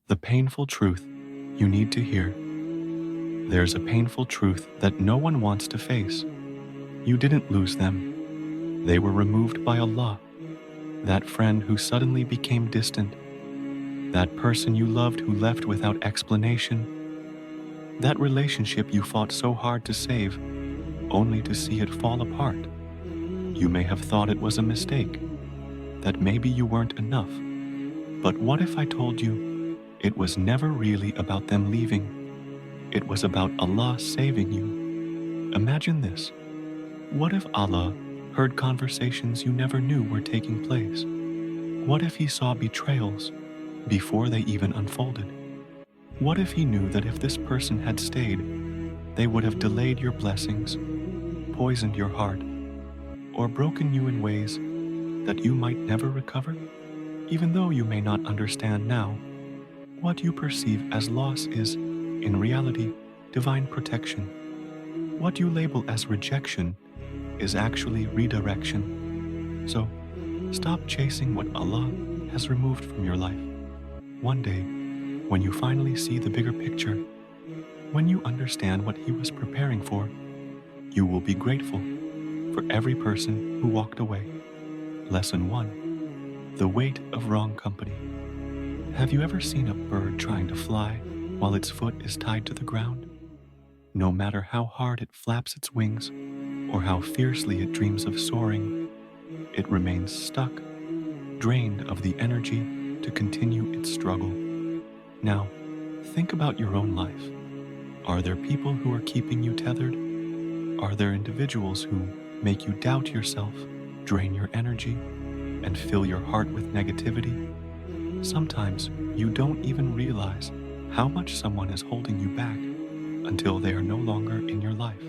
The painful truth you need to hear. There's a painful truth that no one wants to face. You didn't lose them. They were removed by Allah. That friend who suddenly became distant. That person you loved who left without explanation. That relationship you fought so hard to save, only to see it fall apart. You may have thought it was a mistake, that maybe you weren't enough. But what if I told you it was never really about them leaving? It was about Allah saving you. Imagine this. What if Allah heard conversations you never knew were taking place? What if He saw betrayals before they even unfolded? What if He knew that if this person had stayed, they would have delayed your blessings, poisoned your heart, or broken you in ways that you might never recover? Even though you may not understand now, what you perceive as loss is, in reality, divine protection. What you label as rejection is actually redirection. So, stop chasing what Allah has removed from your life. One day, when you finally see the bigger picture, when you understand what He was preparing for, you will be grateful for every person who walked away. Lesson 1. The weight of wrong company. Have you ever seen a bird trying to fly while its foot is tied to the ground? No matter how hard it flaps its wings or how fiercely it dreams of soaring, it remains stuck, drained of the energy to continue its struggle. Now, think about your own life. Are there people who are keeping you tethered? Are there individuals who make you doubt yourself, drain your energy, and fill your heart with negativity? Sometimes you don't even realize how much someone is holding you back until they are no longer in your life.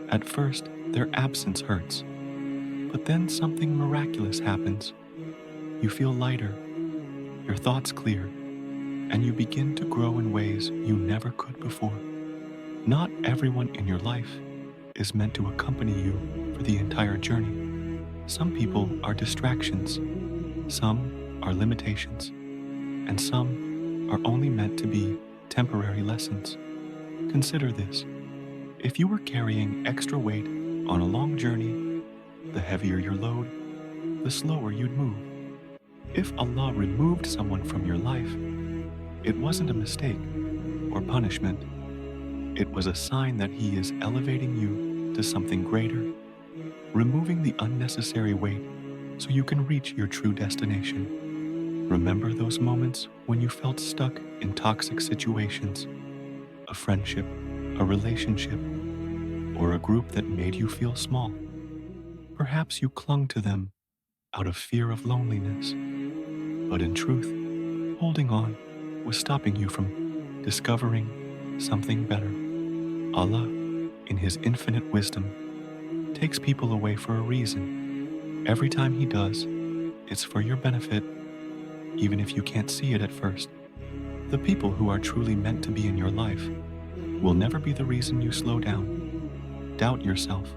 At first, their absence hurts, but then something miraculous happens. You feel lighter, your thoughts clear, and you begin to grow in ways you never could before. Not everyone in your life is meant to accompany you for the entire journey. Some people are distractions, some are limitations, and some are only meant to be temporary lessons. Consider this. If you were carrying extra weight on a long journey, the heavier your load, the slower you'd move. If Allah removed someone from your life, it wasn't a mistake or punishment. It was a sign that He is elevating you to something greater, removing the unnecessary weight so you can reach your true destination. Remember those moments when you felt stuck in toxic situations, a friendship, a relationship, or a group that made you feel small. Perhaps you clung to them out of fear of loneliness, but in truth, holding on was stopping you from discovering something better. Allah, in His infinite wisdom, takes people away for a reason. Every time He does, it's for your benefit, even if you can't see it at first. The people who are truly meant to be in your life will never be the reason you slow down, doubt yourself,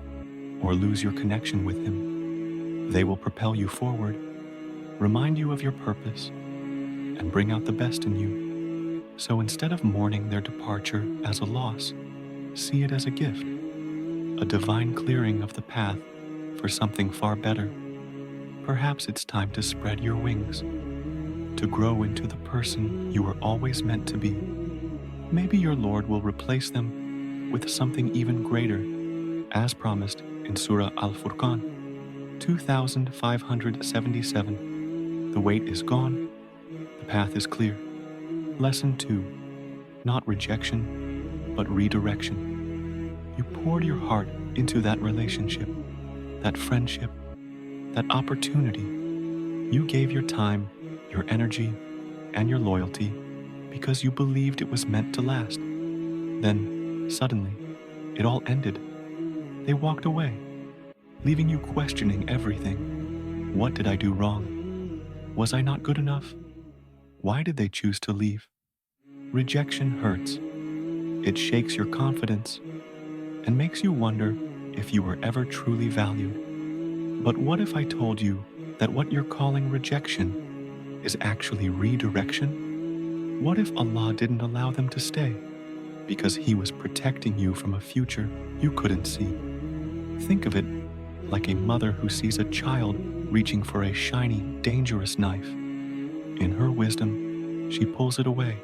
or lose your connection with Him. They will propel you forward, remind you of your purpose, and bring out the best in you. So instead of mourning their departure as a loss, see it as a gift, a divine clearing of the path for something far better. Perhaps it's time to spread your wings, to grow into the person you were always meant to be. Maybe your Lord will replace them with something even greater, as promised in Surah Al-Furqan 2577. The weight is gone, the path is clear. Lesson 2. Not rejection, but redirection. You poured your heart into that relationship, that friendship, that opportunity. You gave your time, your energy, and your loyalty because you believed it was meant to last. Then, suddenly, it all ended. They walked away, leaving you questioning everything. What did I do wrong? Was I not good enough? Why did they choose to leave? Rejection hurts. It shakes your confidence and makes you wonder if you were ever truly valued. But what if I told you that what you're calling rejection is actually redirection? What if Allah didn't allow them to stay because He was protecting you from a future you couldn't see? Think of it like a mother who sees a child reaching for a shiny, dangerous knife. In her wisdom, she pulls it away,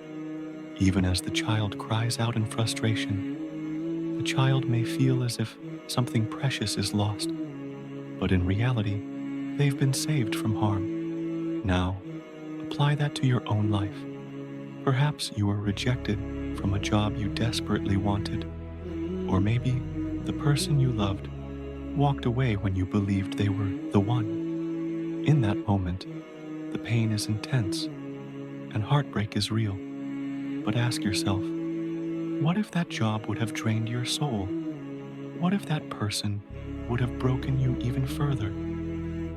even as the child cries out in frustration. The child may feel as if something precious is lost, but in reality, they've been saved from harm. Now, apply that to your own life. Perhaps you were rejected from a job you desperately wanted, or maybe the person you loved walked away when you believed they were the one. In that moment, the pain is intense and heartbreak is real. But ask yourself, what if that job would have drained your soul? What if that person would have broken you even further?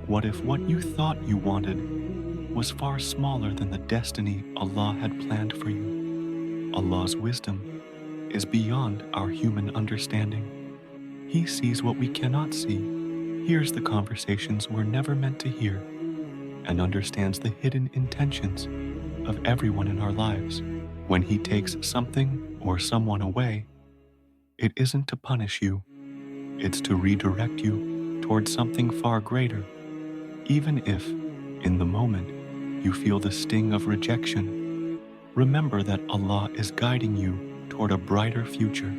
What if what you thought you wanted was far smaller than the destiny Allah had planned for you? Allah's wisdom is beyond our human understanding. He sees what we cannot see, hears the conversations we're never meant to hear, and understands the hidden intentions of everyone in our lives. When He takes something or someone away, it isn't to punish you, it's to redirect you towards something far greater. Even if, in the moment, you feel the sting of rejection, remember that Allah is guiding you toward a brighter future.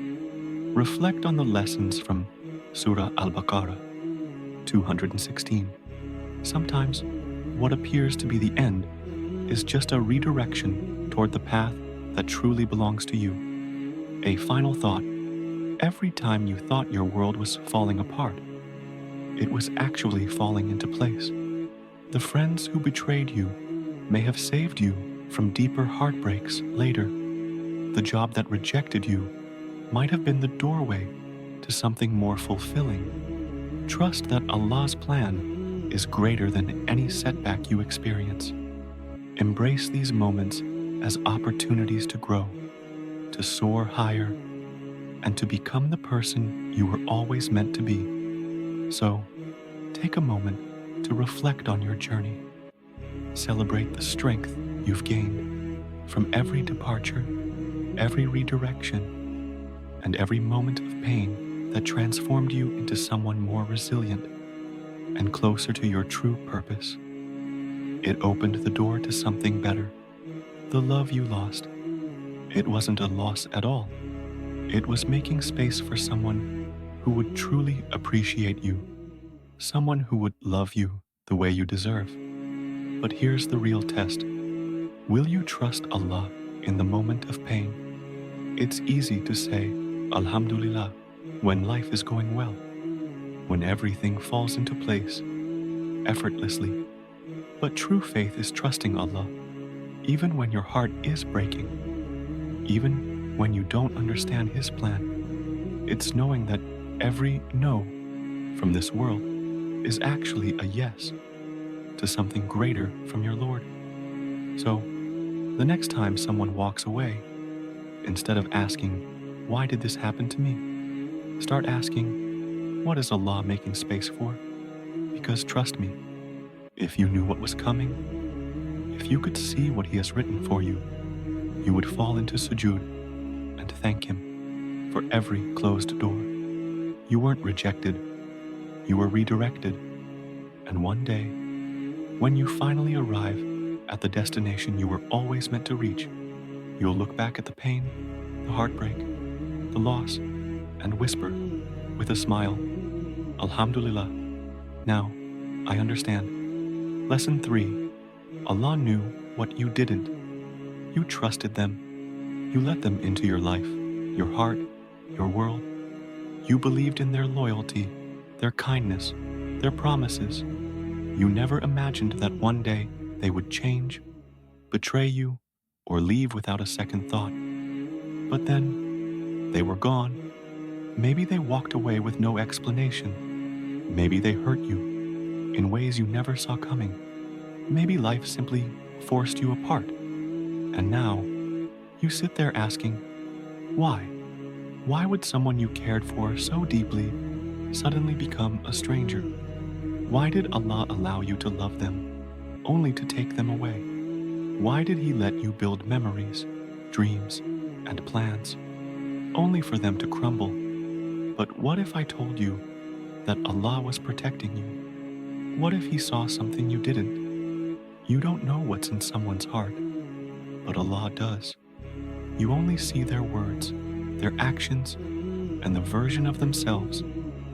Reflect on the lessons from Surah Al-Baqarah 216. Sometimes, what appears to be the end is just a redirection toward the path that truly belongs to you. A final thought: every time you thought your world was falling apart, it was actually falling into place. The friends who betrayed you may have saved you from deeper heartbreaks later. The job that rejected you might have been the doorway to something more fulfilling. Trust that Allah's plan is greater than any setback you experience. Embrace these moments as opportunities to grow, to soar higher, and to become the person you were always meant to be. So, take a moment to reflect on your journey. Celebrate the strength you've gained from every departure, every redirection, and every moment of pain that transformed you into someone more resilient and closer to your true purpose. It opened the door to something better. The love you lost, it wasn't a loss at all. It was making space for someone who would truly appreciate you, someone who would love you the way you deserve. But here's the real test. Will you trust Allah in the moment of pain? It's easy to say, Alhamdulillah, when life is going well, when everything falls into place effortlessly. But true faith is trusting Allah, even when your heart is breaking, even when you don't understand His plan. It's knowing that every no from this world is actually a yes to something greater from your Lord. So, the next time someone walks away, instead of asking, why did this happen to me? Start asking, what is Allah making space for? Because trust me, if you knew what was coming, if you could see what He has written for you, you would fall into sujood and thank Him for every closed door. You weren't rejected, you were redirected. And one day, when you finally arrive at the destination you were always meant to reach, you'll look back at the pain, the heartbreak, the loss, and whisper with a smile, Alhamdulillah, now I understand. Lesson 3. Allah knew what you didn't. You trusted them. You let them into your life, your heart, your world. You believed in their loyalty, their kindness, their promises. You never imagined that one day they would change, betray you, or leave without a second thought. But then, they were gone. Maybe they walked away with no explanation. Maybe they hurt you in ways you never saw coming. Maybe life simply forced you apart. And now, you sit there asking, why? Why would someone you cared for so deeply suddenly become a stranger? Why did Allah allow you to love them, only to take them away? Why did he let you build memories, dreams, and plans, only for them to crumble? But what if I told you that Allah was protecting you? What if he saw something you didn't? You don't know what's in someone's heart, but Allah does. You only see their words, their actions, and the version of themselves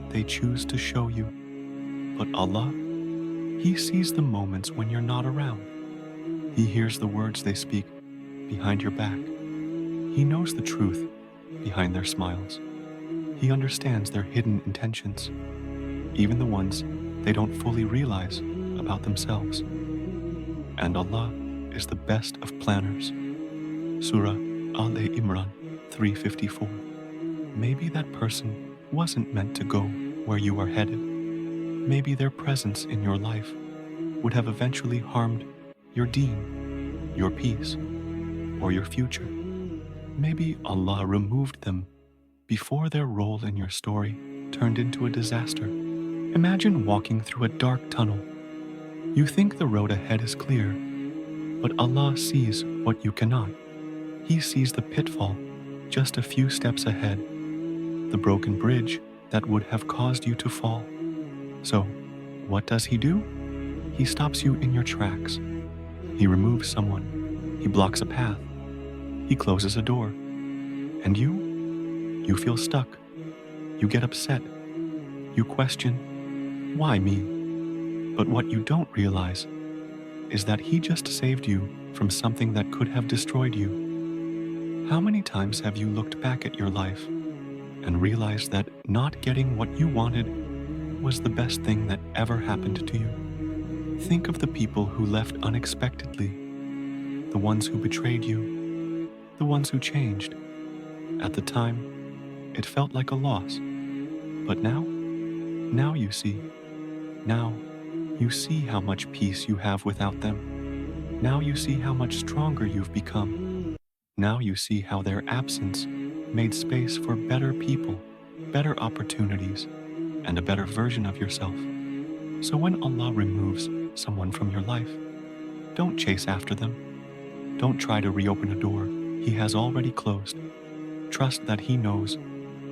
they choose to show you. But Allah, He sees the moments when you're not around. He hears the words they speak behind your back. He knows the truth behind their smiles. He understands their hidden intentions, even the ones they don't fully realize about themselves. And Allah is the best of planners. Surah Al-Imran 354. Maybe that person wasn't meant to go where you are headed. Maybe their presence in your life would have eventually harmed your deen, your peace, or your future. Maybe Allah removed them before their role in your story turned into a disaster. Imagine walking through a dark tunnel. You think the road ahead is clear, but Allah sees what you cannot. He sees the pitfall just a few steps ahead, the broken bridge that would have caused you to fall. So, what does He do? He stops you in your tracks. He removes someone. He blocks a path. He closes a door. And you feel stuck. You get upset. You question, why me? But what you don't realize is that He just saved you from something that could have destroyed you. How many times have you looked back at your life and realized that not getting what you wanted was the best thing that ever happened to you? Think of the people who left unexpectedly, the ones who betrayed you, the ones who changed. At the time, it felt like a loss. But now you see. Now you see how much peace you have without them. Now you see how much stronger you've become. Now you see how their absence made space for better people, better opportunities, and a better version of yourself. So when Allah removes someone from your life, don't chase after them. Don't try to reopen a door He has already closed. Trust that He knows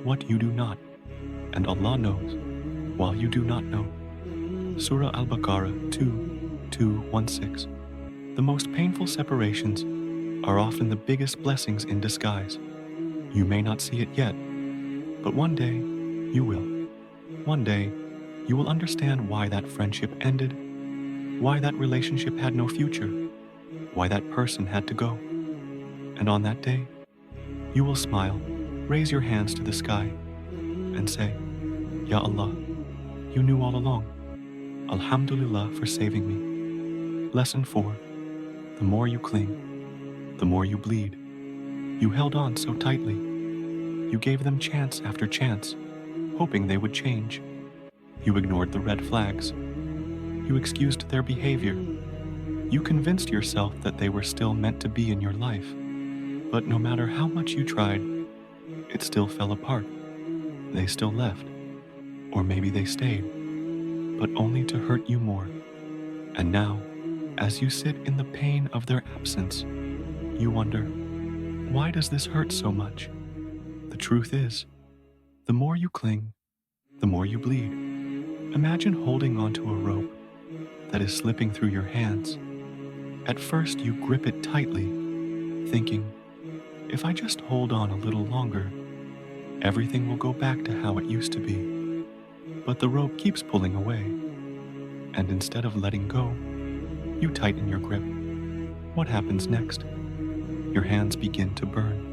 what you do not, and Allah knows while you do not know. Surah Al-Baqarah 2:16. The most painful separations are often the biggest blessings in disguise. You may not see it yet, but one day you will. One day you will understand why that friendship ended, why that relationship had no future, why that person had to go. And on that day, you will smile, raise your hands to the sky, and say, Ya Allah, you knew all along. Alhamdulillah for saving me. Lesson 4. The more you cling, the more you bleed. You held on so tightly. You gave them chance after chance, hoping they would change. You ignored the red flags. You excused their behavior. You convinced yourself that they were still meant to be in your life. But no matter how much you tried, it still fell apart. They still left. Or maybe they stayed, but only to hurt you more. And now, as you sit in the pain of their absence, you wonder, why does this hurt so much? The truth is, the more you cling, the more you bleed. Imagine holding onto a rope that is slipping through your hands. At first, you grip it tightly, thinking, if I just hold on a little longer, everything will go back to how it used to be. But the rope keeps pulling away, and instead of letting go, you tighten your grip. What happens next? Your hands begin to burn.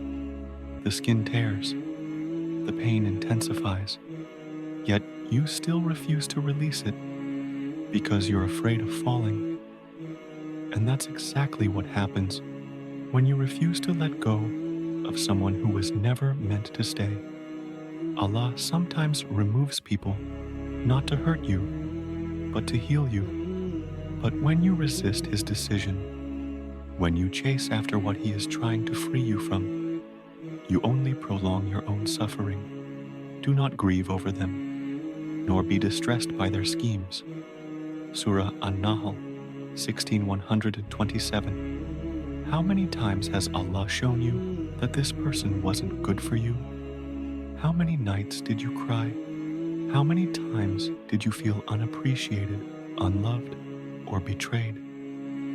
The skin tears. The pain intensifies. Yet you still refuse to release it because you're afraid of falling. And that's exactly what happens when you refuse to let go of someone who was never meant to stay. Allah sometimes removes people not to hurt you, but to heal you. But when you resist His decision, when you chase after what He is trying to free you from, you only prolong your own suffering. Do not grieve over them, nor be distressed by their schemes. Surah An-Nahl 16:127. How many times has Allah shown you that this person wasn't good for you? How many nights did you cry? How many times did you feel unappreciated, unloved, or betrayed?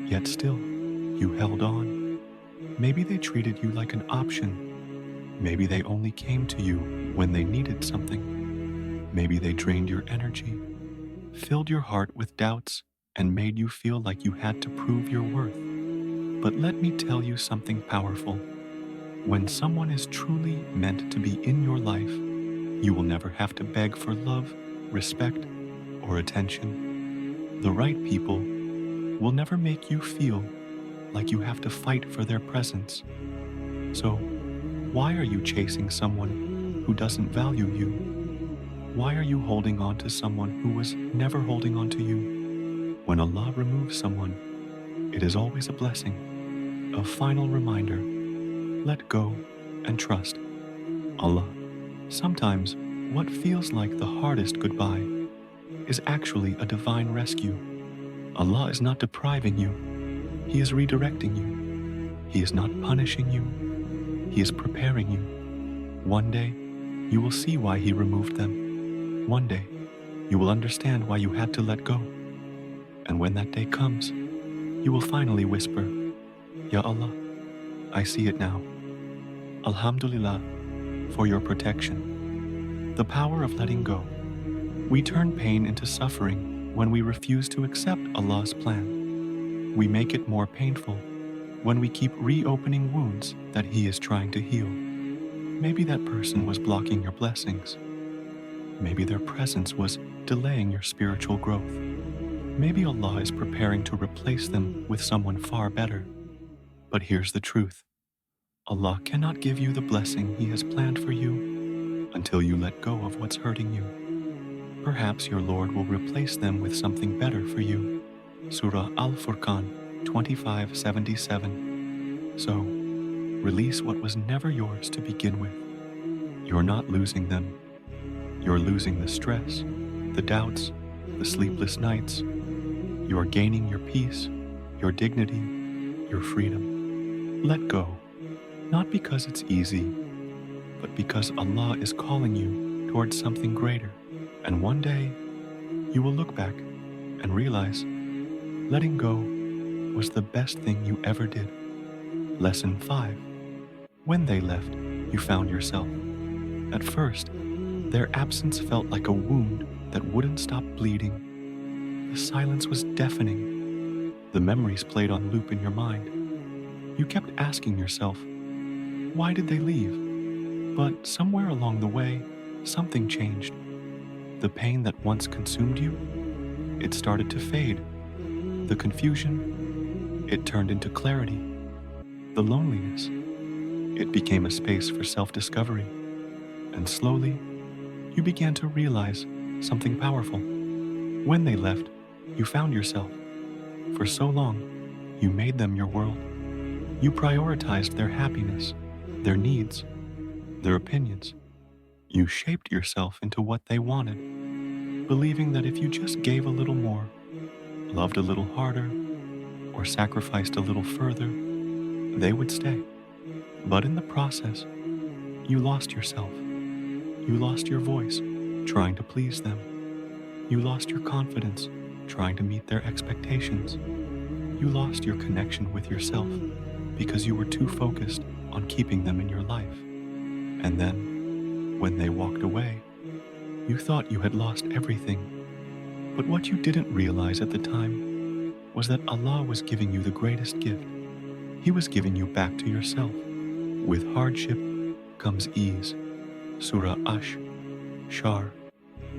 Yet still, you held on. Maybe they treated you like an option. Maybe they only came to you when they needed something. Maybe they drained your energy, filled your heart with doubts, and made you feel like you had to prove your worth. But let me tell you something powerful. When someone is truly meant to be in your life, you will never have to beg for love, respect, or attention. The right people will never make you feel like you have to fight for their presence. So, why are you chasing someone who doesn't value you? Why are you holding on to someone who was never holding on to you? When Allah removes someone, it is always a blessing, a final reminder. Let go and trust Allah. Sometimes, what feels like the hardest goodbye is actually a divine rescue. Allah is not depriving you. He is redirecting you. He is not punishing you. He is preparing you. One day, you will see why He removed them. One day, you will understand why you had to let go. And when that day comes, you will finally whisper, Ya Allah, I see it now. Alhamdulillah for your protection. The power of letting go. We turn pain into suffering when we refuse to accept Allah's plan. We make it more painful when we keep reopening wounds that He is trying to heal. Maybe that person was blocking your blessings. Maybe their presence was delaying your spiritual growth. Maybe Allah is preparing to replace them with someone far better. But here's the truth. Allah cannot give you the blessing He has planned for you until you let go of what's hurting you. Perhaps your Lord will replace them with something better for you. Surah Al-Furqan 25:77. So, release what was never yours to begin with. You're not losing them. You're losing the stress, the doubts, the sleepless nights. You are gaining your peace, your dignity, your freedom. Let go, not because it's easy, but because Allah is calling you towards something greater. And one day, you will look back and realize letting go was the best thing you ever did. Lesson 5. When they left, you found yourself. At first, their absence felt like a wound that wouldn't stop bleeding. The silence was deafening. The memories played on loop in your mind. You kept asking yourself, why did they leave? But somewhere along the way, something changed. The pain that once consumed you, it started to fade. The confusion, it turned into clarity. The loneliness, it became a space for self-discovery. And slowly, you began to realize something powerful. When they left, you found yourself. For so long, you made them your world. You prioritized their happiness, their needs, their opinions. You shaped yourself into what they wanted, believing that if you just gave a little more, loved a little harder, or sacrificed a little further, they would stay. But in the process, you lost yourself. You lost your voice, trying to please them. You lost your confidence, trying to meet their expectations. You lost your connection with yourself because you were too focused on keeping them in your life. And then, when they walked away, you thought you had lost everything. But what you didn't realize at the time was that Allah was giving you the greatest gift. He was giving you back to yourself. With hardship comes ease. Surah Shar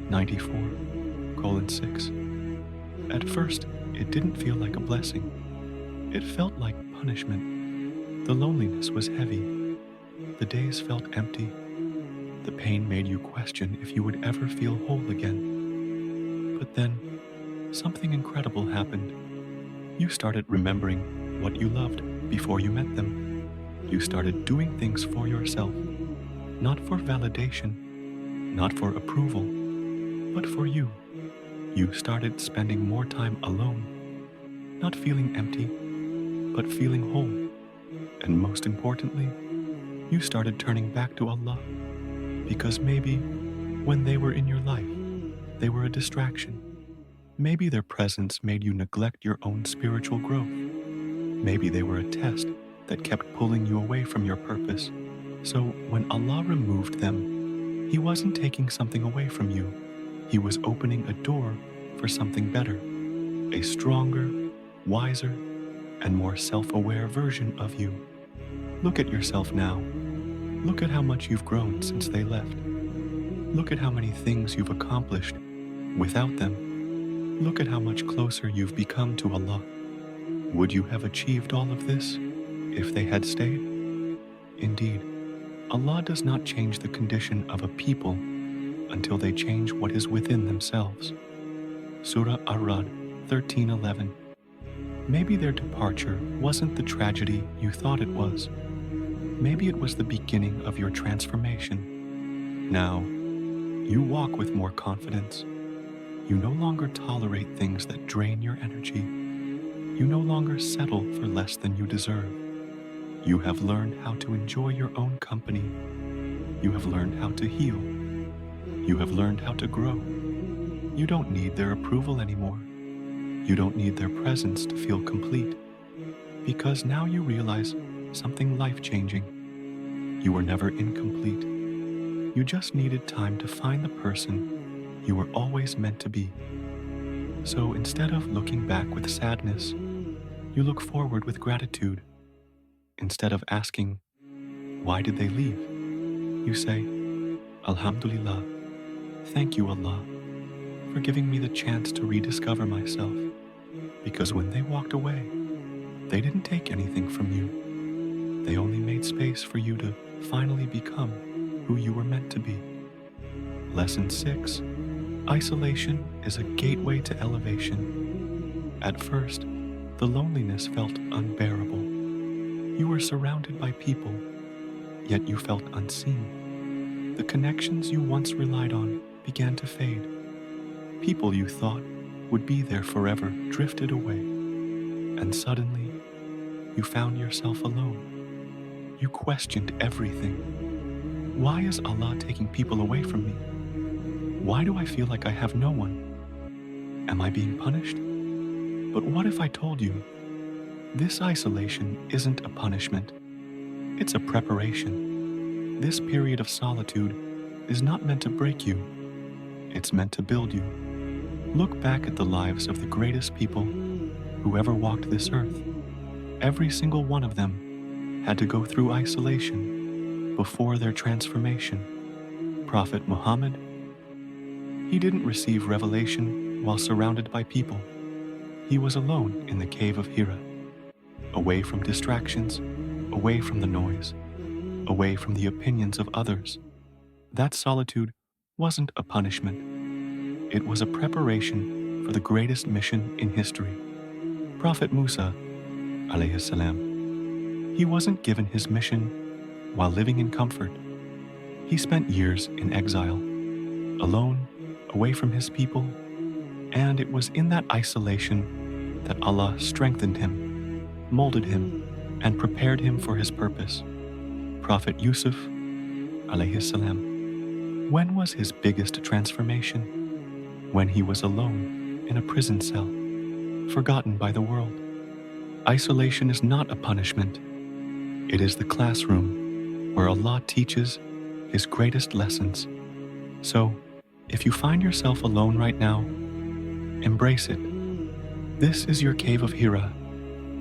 94:6. At first, it didn't feel like a blessing. It felt like punishment. The loneliness was heavy. The days felt empty. The pain made you question if you would ever feel whole again. But then, something incredible happened. You started remembering what you loved before you met them. You started doing things for yourself, not for validation, not for approval, but for you. You started spending more time alone, not feeling empty, but feeling whole. And most importantly, you started turning back to Allah because maybe when they were in your life, they were a distraction. Maybe their presence made you neglect your own spiritual growth. Maybe they were a test that kept pulling you away from your purpose. So when Allah removed them, He wasn't taking something away from you. He was opening a door for something better, a stronger, wiser, and more self-aware version of you. Look at yourself now. Look at how much you've grown since they left. Look at how many things you've accomplished without them. Look at how much closer you've become to Allah. Would you have achieved all of this if they had stayed? Indeed, Allah does not change the condition of a people until they change what is within themselves. Surah Ar-Ra'd 13:11. Maybe their departure wasn't the tragedy you thought it was. Maybe it was the beginning of your transformation. Now, you walk with more confidence. You no longer tolerate things that drain your energy. You no longer settle for less than you deserve. You have learned how to enjoy your own company. You have learned how to heal. You have learned how to grow. You don't need their approval anymore. You don't need their presence to feel complete. Because now you realize something life-changing. You were never incomplete. You just needed time to find the person you were always meant to be. So instead of looking back with sadness, you look forward with gratitude. Instead of asking, why did they leave? You say, Alhamdulillah, thank you Allah, for giving me the chance to rediscover myself. Because when they walked away, they didn't take anything from you. They only made space for you to finally become who you were meant to be. Lesson 6. Isolation is a gateway to elevation. At first, the loneliness felt unbearable. You were surrounded by people, yet you felt unseen. The connections you once relied on began to fade. People you thought would be there forever drifted away. And suddenly, you found yourself alone. You questioned everything. Why is Allah taking people away from me? Why do I feel like I have no one? Am I being punished? But what if I told you, this isolation isn't a punishment. It's a preparation. This period of solitude is not meant to break you. It's meant to build you. Look back at the lives of the greatest people who ever walked this earth. Every single one of them had to go through isolation before their transformation. Prophet Muhammad, he didn't receive revelation while surrounded by people. He was alone in the cave of Hira, away from distractions, away from the noise, away from the opinions of others. That solitude wasn't a punishment. It was a preparation for the greatest mission in history. Prophet Musa, alayhi salam, he wasn't given his mission while living in comfort. He spent years in exile, alone, away from his people, and it was in that isolation that Allah strengthened him, molded him, and prepared him for his purpose. Prophet Yusuf, alayhi salam, when was his biggest transformation? When he was alone in a prison cell, forgotten by the world. Isolation is not a punishment. It is the classroom where Allah teaches His greatest lessons. So, if you find yourself alone right now, embrace it. This is your cave of Hira.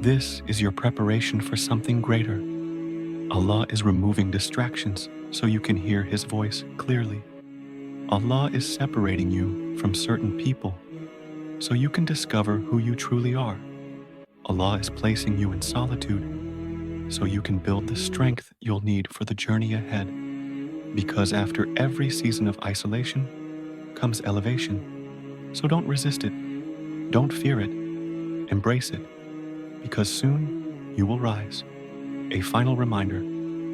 This is your preparation for something greater. Allah is removing distractions so you can hear His voice clearly. Allah is separating you from certain people so you can discover who you truly are. Allah is placing you in solitude so you can build the strength you'll need for the journey ahead. Because after every season of isolation comes elevation. So don't resist it. Don't fear it. Embrace it. Because soon you will rise. A final reminder,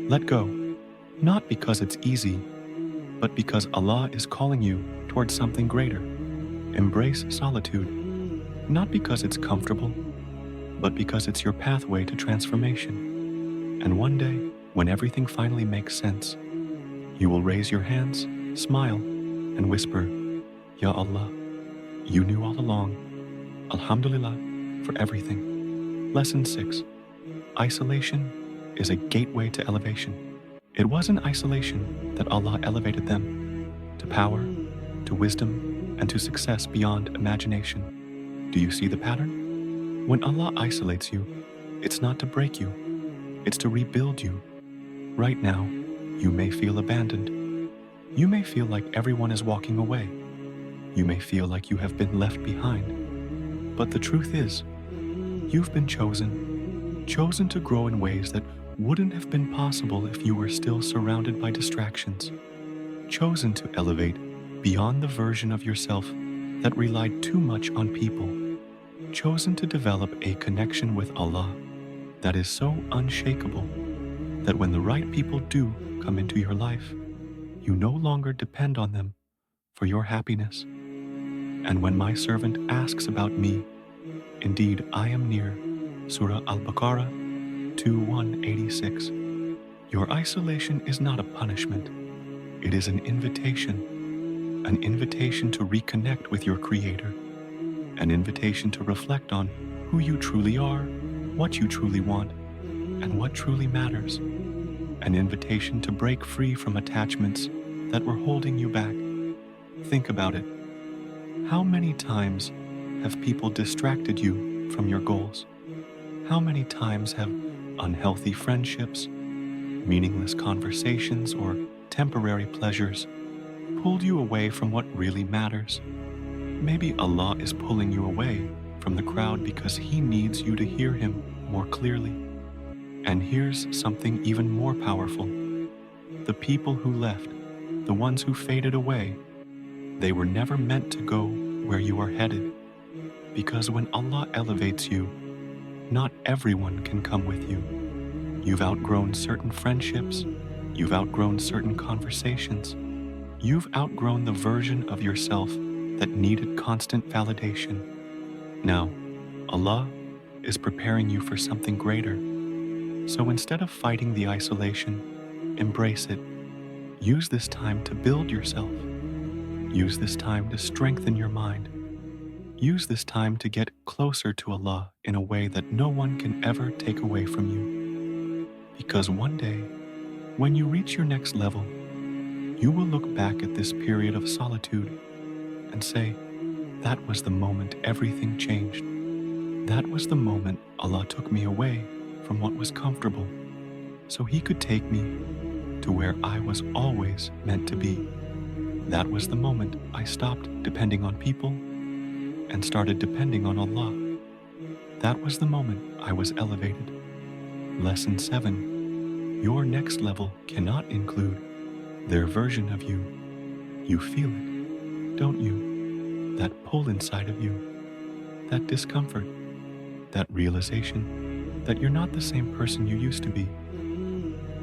let go. Not because it's easy, but because Allah is calling you towards something greater. Embrace solitude, not because it's comfortable, but because it's your pathway to transformation. And one day, when everything finally makes sense, you will raise your hands, smile, and whisper, Ya Allah, you knew all along. Alhamdulillah for everything. Lesson 6. Isolation is a gateway to elevation. It was in isolation that Allah elevated them to power, to wisdom, and to success beyond imagination. Do you see the pattern? When Allah isolates you, it's not to break you, it's to rebuild you. Right now, you may feel abandoned. You may feel like everyone is walking away. You may feel like you have been left behind. But the truth is, you've been chosen to grow in ways that wouldn't have been possible if you were still surrounded by distractions. Chosen to elevate beyond the version of yourself that relied too much on people. Chosen to develop a connection with Allah that is so unshakable that when the right people do come into your life, you no longer depend on them for your happiness. And when my servant asks about me, indeed I am near. Surah Al-Baqarah 2:186. Your isolation is not a punishment. It is an invitation to reconnect with your Creator, an invitation to reflect on who you truly are, what you truly want, and what truly matters, an invitation to break free from attachments that were holding you back. Think about it. How many times have people distracted you from your goals? How many times have unhealthy friendships, meaningless conversations, or temporary pleasures pulled you away from what really matters? Maybe Allah is pulling you away from the crowd because He needs you to hear Him more clearly. And here's something even more powerful. The people who left, the ones who faded away, they were never meant to go where you are headed. Because when Allah elevates you, not everyone can come with you. You've outgrown certain friendships. You've outgrown certain conversations. You've outgrown the version of yourself that needed constant validation. Now, Allah is preparing you for something greater. So instead of fighting the isolation, embrace it. Use this time to build yourself. Use this time to strengthen your mind. Use this time to get closer to Allah in a way that no one can ever take away from you. Because one day, when you reach your next level, you will look back at this period of solitude and say, that was the moment everything changed. That was the moment Allah took me away from what was comfortable so He could take me to where I was always meant to be. That was the moment I stopped depending on people and started depending on Allah. That was the moment I was elevated. Lesson 7. Your next level cannot include their version of you. You feel it, don't you? That pull inside of you, that discomfort, that realization that you're not the same person you used to be.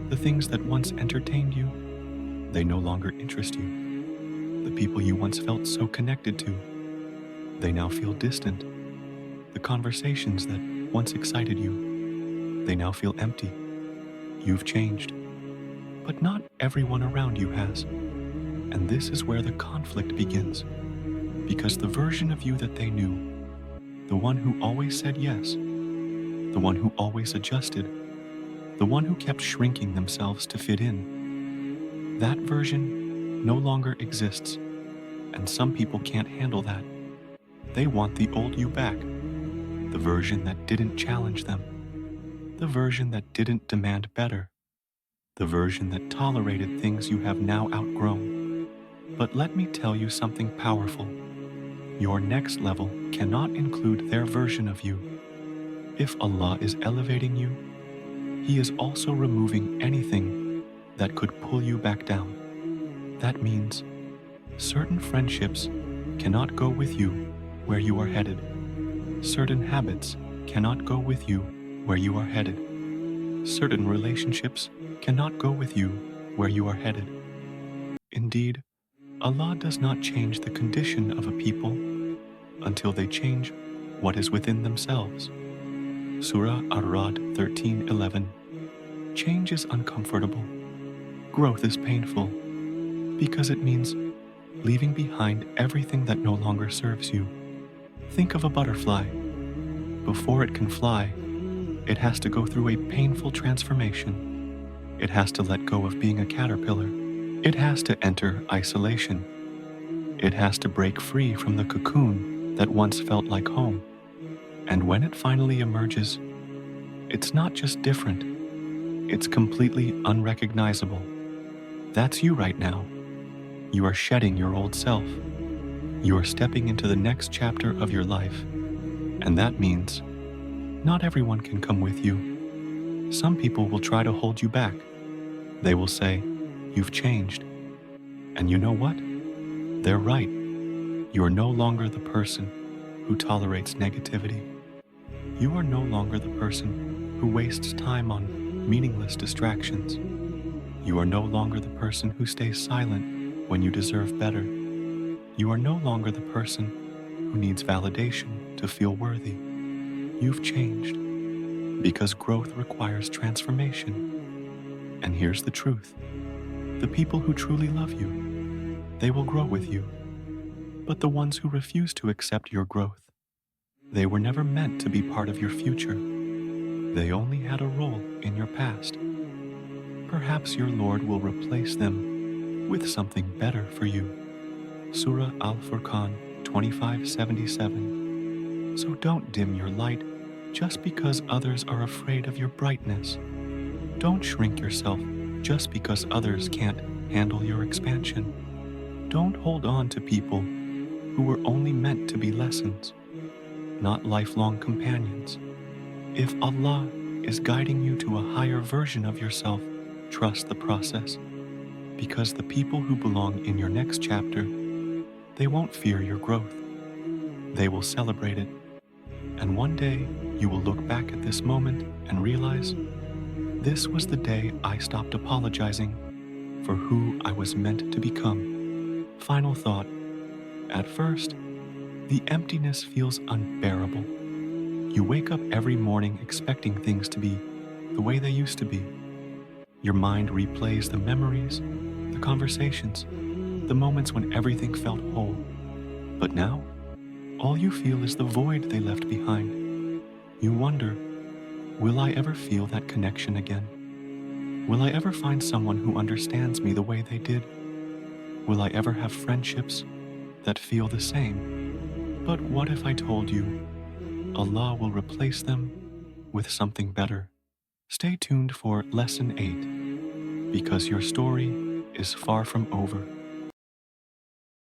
The things that once entertained you, they no longer interest you. The people you once felt so connected to, they now feel distant. The conversations that once excited you, they now feel empty. You've changed, but not everyone around you has. And this is where the conflict begins, because the version of you that they knew, the one who always said yes, the one who always adjusted, the one who kept shrinking themselves to fit in, that version no longer exists, and some people can't handle that. They want the old you back, the version that didn't challenge them, the version that didn't demand better, the version that tolerated things you have now outgrown. But let me tell you something powerful. Your next level cannot include their version of you. If Allah is elevating you, He is also removing anything that could pull you back down. That means certain friendships cannot go with you where you are headed. Certain habits cannot go with you where you are headed. Certain relationships cannot go with you where you are headed. Indeed, Allah does not change the condition of a people until they change what is within themselves. Surah Ar-Ra'd 13:11. Change is uncomfortable. Growth is painful because it means leaving behind everything that no longer serves you. Think of a butterfly. Before it can fly, it has to go through a painful transformation. It has to let go of being a caterpillar. It has to enter isolation. It has to break free from the cocoon that once felt like home. And when it finally emerges, it's not just different, it's completely unrecognizable. That's you right now. You are shedding your old self. You are stepping into the next chapter of your life. And that means not everyone can come with you. Some people will try to hold you back. They will say, "You've changed." And you know what? They're right. You are no longer the person who tolerates negativity. You are no longer the person who wastes time on meaningless distractions. You are no longer the person who stays silent when you deserve better. You are no longer the person who needs validation to feel worthy. You've changed because growth requires transformation. And here's the truth. The people who truly love you, they will grow with you. But the ones who refuse to accept your growth, they were never meant to be part of your future. They only had a role in your past. Perhaps your Lord will replace them with something better for you. Surah Al-Furqan 25:77. So don't dim your light just because others are afraid of your brightness. Don't shrink yourself just because others can't handle your expansion. Don't hold on to people who were only meant to be lessons, not lifelong companions. If Allah is guiding you to a higher version of yourself, trust the process, because the people who belong in your next chapter, they won't fear your growth. They will celebrate it. And one day, you will look back at this moment and realize, this was the day I stopped apologizing for who I was meant to become. Final thought. At first, the emptiness feels unbearable. You wake up every morning expecting things to be the way they used to be. Your mind replays the memories, the conversations, the moments when everything felt whole. But now, all you feel is the void they left behind. You wonder, will I ever feel that connection again? Will I ever find someone who understands me the way they did? Will I ever have friendships that feel the same? But what if I told you, Allah will replace them with something better? Stay tuned for Lesson 8, because your story is far from over.